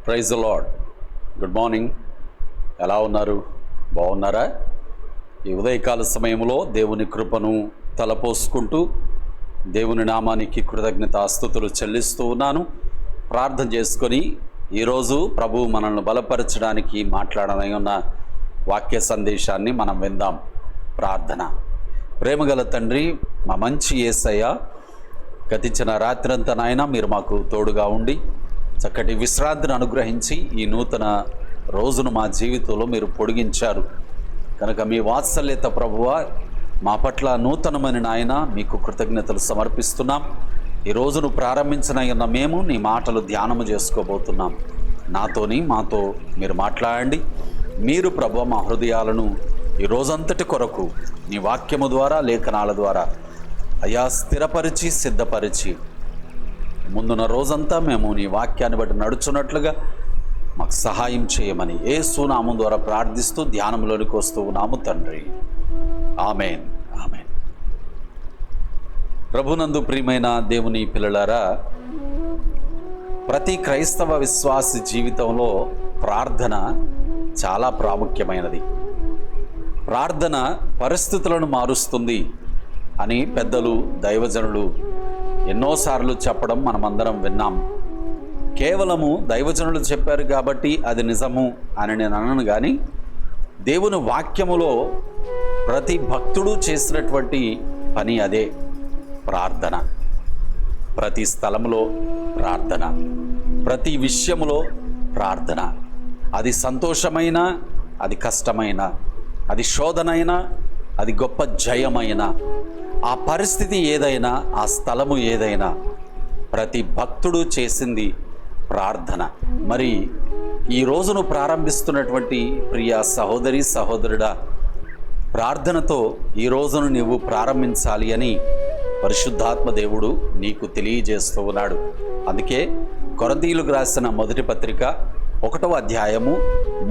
Praise the Lord. Good morning. ఎలా ఉన్నారు? బాగున్నారా? ఈ ఉదయకాల సమయంలో దేవుని కృపను తలపోసుకుంటూ దేవుని నామానికి కృతజ్ఞతాస్తుతులు చెల్లిస్తూ ఉన్నాను. ప్రార్థన చేసుకొని ఈరోజు ప్రభు మనల్ని బలపరచడానికి మాట్లాడనై ఉన్న వాక్య సందేశాన్ని మనం విందాం. ప్రార్థన. ప్రేమగల తండ్రి, మా మంచి యేసయ్య, గతించిన రాత్రంతా నాయన మీరు మాకు తోడుగా ఉండి చక్కటి విశ్రాంతిని అనుగ్రహించి ఈ నూతన రోజును మా జీవితంలో మీరు పొడిగించారు కనుక మీ వాత్సల్యత ప్రభువా మా పట్ల నూతనమైన నాయన మీకు కృతజ్ఞతలు సమర్పిస్తున్నాం. ఈ రోజును ప్రారంభించిన మేము నీ మాటలు ధ్యానము చేసుకోబోతున్నాం. మాతో మీరు మాట్లాడండి. మీరు ప్రభువా మా హృదయాలను ఈ రోజంతటి కొరకు నీ వాక్యము ద్వారా, లేఖనాల ద్వారా అయా స్థిరపరిచి సిద్ధపరిచి ముందున్న రోజంతా మేము నీ వాక్యాన్ని బట్టి నడుచున్నట్లుగా మాకు సహాయం చేయమని యేసు నామం ద్వారా ప్రార్థిస్తూ ధ్యానంలోనికి వస్తూ ఉన్నాము తండ్రి. ఆమేన్, ఆమేన్. ప్రభునందు ప్రియమైన దేవుని పిల్లలారా, ప్రతి క్రైస్తవ విశ్వాసి జీవితంలో ప్రార్థన చాలా ప్రాముఖ్యమైనది. ప్రార్థన పరిస్థితులను మారుస్తుంది అని పెద్దలు, దైవజనులు ఎన్నోసార్లు చెప్పడం మనమందరం విన్నాం. కేవలము దైవజనులు చెప్పారు కాబట్టి అది నిజము అని నేను అనను, కానీ దేవుని వాక్యములో ప్రతి భక్తుడు చేసినటువంటి పని అదే, ప్రార్థన. ప్రతి స్థలంలో ప్రార్థన, ప్రతి విషయములో ప్రార్థన. అది సంతోషమైన, అది కష్టమైన, అది శోధనైనా, అది గొప్ప జయమైన, ఆ పరిస్థితి ఏదైనా, ఆ స్థలము ఏదైనా, ప్రతి భక్తుడు చేసింది ప్రార్థన. మరి ఈ రోజును ప్రారంభిస్తున్నటువంటి ప్రియ సహోదరి, సహోదరుడా, ప్రార్థనతో ఈ రోజును నీవు ప్రారంభించాలి అని పరిశుద్ధాత్మ దేవుడు నీకు తెలియజేస్తూ ఉన్నాడు. అందుకే కొరింథీయులకు రాసిన మొదటి పత్రిక 1వ అధ్యాయము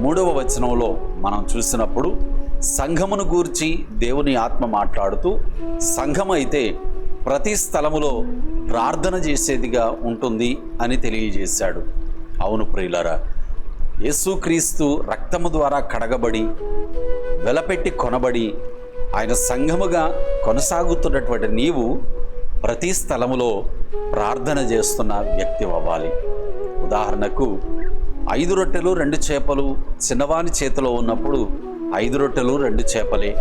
3వ వచనంలో మనం చూసినప్పుడు సంఘమును గూర్చి దేవుని ఆత్మ మాట్లాడుతూ, సంఘం అయితే ప్రతి స్థలములో ప్రార్థన చేసేదిగా ఉంటుంది అని తెలియజేశాడు. అవును ప్రియులారా, యేసుక్రీస్తు రక్తము ద్వారా కడగబడి వెలపెట్టి కొనబడి ఆయన సంఘముగా కొనసాగుతున్నటువంటి నీవు ప్రతి స్థలములో ప్రార్థన చేస్తున్న వ్యక్తి అవ్వాలి. ఉదాహరణకు 5 రొట్టెలు 2 చేపలు చిన్నవాని చేతిలో ఉన్నప్పుడు 5 రొట్టెలు 2 చేపలే.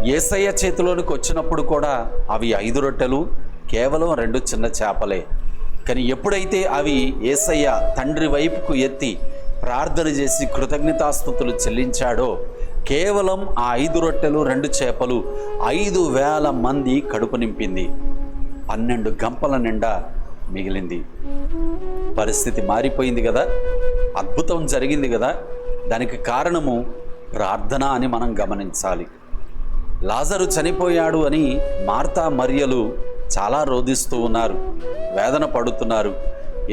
యేసయ్య చేతిలోనికి వచ్చినప్పుడు కూడా అవి 5 రొట్టెలు కేవలం 2 చిన్న చేపలే. కానీ ఎప్పుడైతే అవి యేసయ్య తండ్రి వైపుకు ఎత్తి ప్రార్థన చేసి కృతజ్ఞతాస్తుతులు చెల్లించాడో, కేవలం ఆ 5 రొట్టెలు 2 చేపలు 5,000 మంది కడుపు నింపింది. 12 గంపల నిండా మిగిలింది. పరిస్థితి మారిపోయింది కదా, అద్భుతం జరిగింది కదా. దానికి కారణము ప్రార్థన అని మనం గమనించాలి. లాజరు చనిపోయాడు అని మార్తా, మరియలు చాలా రోధిస్తూ ఉన్నారు, వేదన పడుతున్నారు.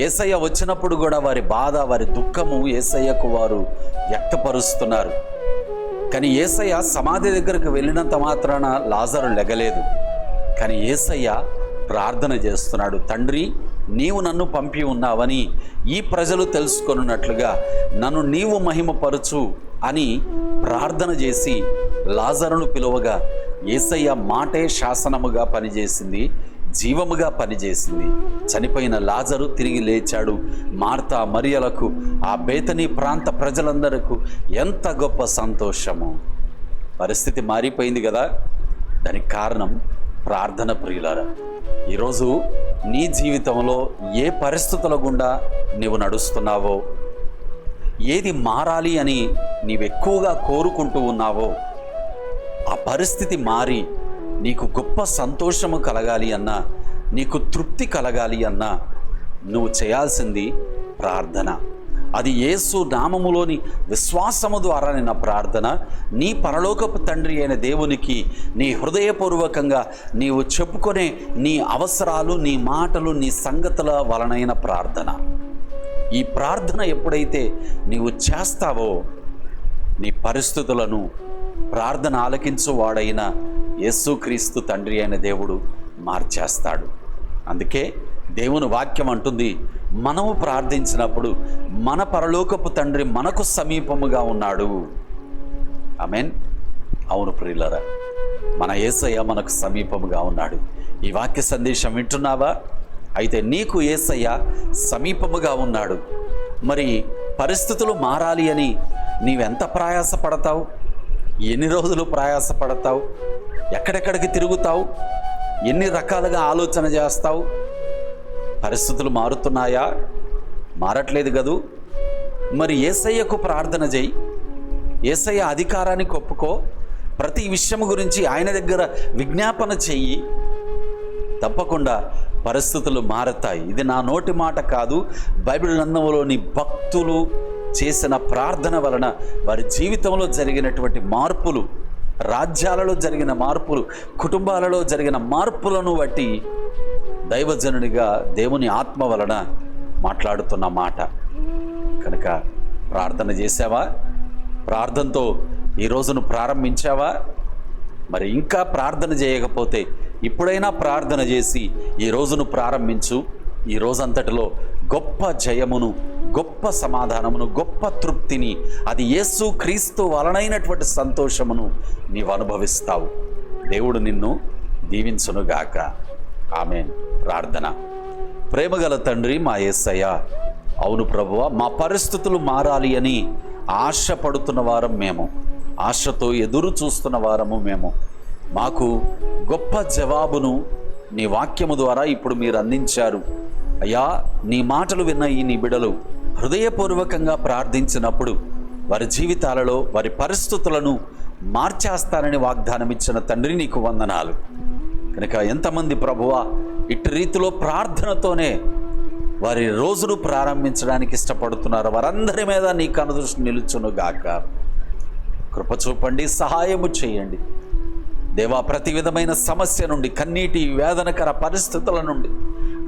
యేసయ్య వచ్చినప్పుడు కూడా వారి బాధ, వారి దుఃఖము యేసయ్యకు వారు వ్యక్తపరుస్తున్నారు. కానీ యేసయ్య సమాధి దగ్గరకు వెళ్ళినంత మాత్రాన లాజరు లెగలేదు. కానీ యేసయ్య ప్రార్థన చేస్తున్నాడు. తండ్రి, నీవు నన్ను పంపి ఉన్నావని ఈ ప్రజలు తెలుసుకొనున్నట్లుగా నన్ను నీవు మహిమపరచు అని ప్రార్థన చేసి లాజరును పిలువగా యేసయ్య మాటే శాసనముగా పనిచేసింది, జీవముగా పనిచేసింది. చనిపోయిన లాజరు తిరిగి లేచాడు. మార్తా, మరియలకు, ఆ బేతనీ ప్రాంత ప్రజలందరకు ఎంత గొప్ప సంతోషము. పరిస్థితి మారిపోయింది కదా. దానికి కారణం ప్రార్థన. ప్రియులారా, ఈరోజు నీ జీవితంలో ఏ పరిస్థితుల గుండా నీవు నడుస్తున్నావో, ఏది మారాలి అని నీవు ఎక్కువగా కోరుకుంటూ ఉన్నావో, ఆ పరిస్థితి మారి నీకు గొప్ప సంతోషము కలగాలి అన్నా, నీకు తృప్తి కలగాలి అన్నా నువ్వు చేయాల్సింది ప్రార్థన. అది యేసు నామములోని విశ్వాసము ద్వారా నిన్న ప్రార్థన. నీ పరలోకపు తండ్రి అయిన దేవునికి నీ హృదయపూర్వకంగా నీవు చెప్పుకునే నీ అవసరాలు, నీ మాటలు, నీ సంగతుల వలనైన ప్రార్థన. ఈ ప్రార్థన ఎప్పుడైతే నీవు చేస్తావో, నీ పరిస్థితులను ప్రార్థన ఆలకించువాడైన యేసుక్రీస్తు తండ్రి అయిన దేవుడు మార్చేస్తాడు. అందుకే దేవుని వాక్యం అంటుంది, మనము ప్రార్థించినప్పుడు మన పరలోకపు తండ్రి మనకు సమీపముగా ఉన్నాడు. ఆమేన్. అవును ప్రియులారా, మన యేసయ్య మనకు సమీపముగా ఉన్నాడు. ఈ వాక్య సందేశం వింటున్నావా? అయితే నీకు యేసయ్య సమీపముగా ఉన్నాడు. మరి పరిస్థితులు మారాలి అని నీవెంత ప్రయాసపడతావు? ఎన్ని రోజులు ప్రయాసపడతావు? ఎక్కడెక్కడికి తిరుగుతావు? ఎన్ని రకాలుగా ఆలోచన చేస్తావు? పరిస్థితులు మారుతున్నాయా? మారట్లేదు కదూ. మరి యేసయ్యకు ప్రార్థన చేయి, యేసయ్య అధికారానికి ఒప్పుకో, ప్రతి విషయం గురించి ఆయన దగ్గర విజ్ఞాపన చెయ్యి. తప్పకుండా పరిస్థితులు మారతాయి. ఇది నా నోటి మాట కాదు, బైబిల్ గ్రంథంలోని భక్తులు చేసిన ప్రార్థన వలన వారి జీవితంలో జరిగినటువంటి మార్పులు, రాజ్యాలలో జరిగిన మార్పులు, కుటుంబాలలో జరిగిన మార్పులను బట్టి దైవజనునిగా దేవుని ఆత్మ వలన మాట్లాడుతున్న మాట. కనుక ప్రార్థన చేసావా? ప్రార్థనతో ఈ రోజును ప్రారంభించావా? మరి ఇంకా ప్రార్థన చేయకపోతే ఇప్పుడైనా ప్రార్థన చేసి ఈ రోజును ప్రారంభించు. ఈ రోజంతటిలో గొప్ప జయమును, గొప్ప సమాధానమును, గొప్ప తృప్తిని, అది యేసు క్రీస్తు వలనైనటువంటి సంతోషమును నీవు అనుభవిస్తావు. దేవుడు నిన్ను దీవించునుగాక. ఆమేన్. ప్రార్థన. ప్రేమగల తండ్రి మా యేసయ్య, అవును ప్రభువా, మా పరిస్థితులు మారాలి అని ఆశపడుతున్న వారం మేము, ఆశతో ఎదురు చూస్తున్న వారము మేము. మాకు గొప్ప జవాబును నీ వాక్యము ద్వారా ఇప్పుడు మీరు అందించారు. అయ్యా, నీ మాటలు విన్న ఈ నీ బిడ్డలు హృదయపూర్వకంగా ప్రార్థించినప్పుడు వారి జీవితాలలో వారి పరిస్థితులను మార్చేస్తానని వాగ్దానం ఇచ్చిన తండ్రి నీకు వందనాలు. కనుక ఎంతమంది ప్రభువా ఇటు రీతిలో ప్రార్థనతోనే వారి రోజును ప్రారంభించడానికి ఇష్టపడుతున్నారు, వారందరి మీద నీ కనుదృష్టి నిలుచునుగాక. కృప చూపండి, సహాయము చేయండి దేవా. ప్రతి విధమైన సమస్య నుండి, కన్నీటి వేదనకర పరిస్థితుల నుండి,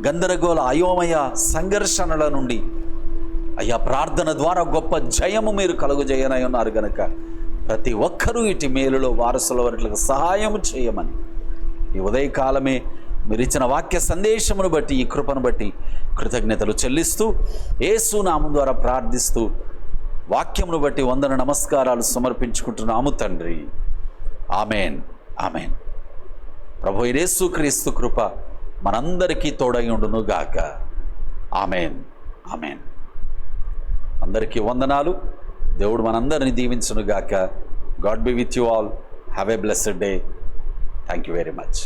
గందరగోళ అయోమయ సంఘర్షణల నుండి అయ్యా ప్రార్థన ద్వారా గొప్ప జయము మీరు కలుగజేయనై ఉన్నారు. గనక ప్రతి ఒక్కరూ ఇటు మేలులో వారసుల వారికి సహాయము చేయమని ఈ ఉదయకాలమే మీరు ఇచ్చిన వాక్య సందేశమును బట్టి, ఈ కృపను బట్టి కృతజ్ఞతలు చెల్లిస్తూ యేసు నామం ద్వారా ప్రార్థిస్తూ వాక్యమును బట్టి వందన నమస్కారాలు సమర్పించుకుంటున్నాము తండ్రి. ఆమెన్. ఆమెన్. ప్రభు యేసు క్రీస్తు కృప మనందరికీ తోడై ఉండును గాక. ఆమెన్. ఆమెన్. అందరికీ వందనాలు. దేవుడు మనందరిని దీవించును గాక. God be with you all. Have a blessed day. Thank you very much.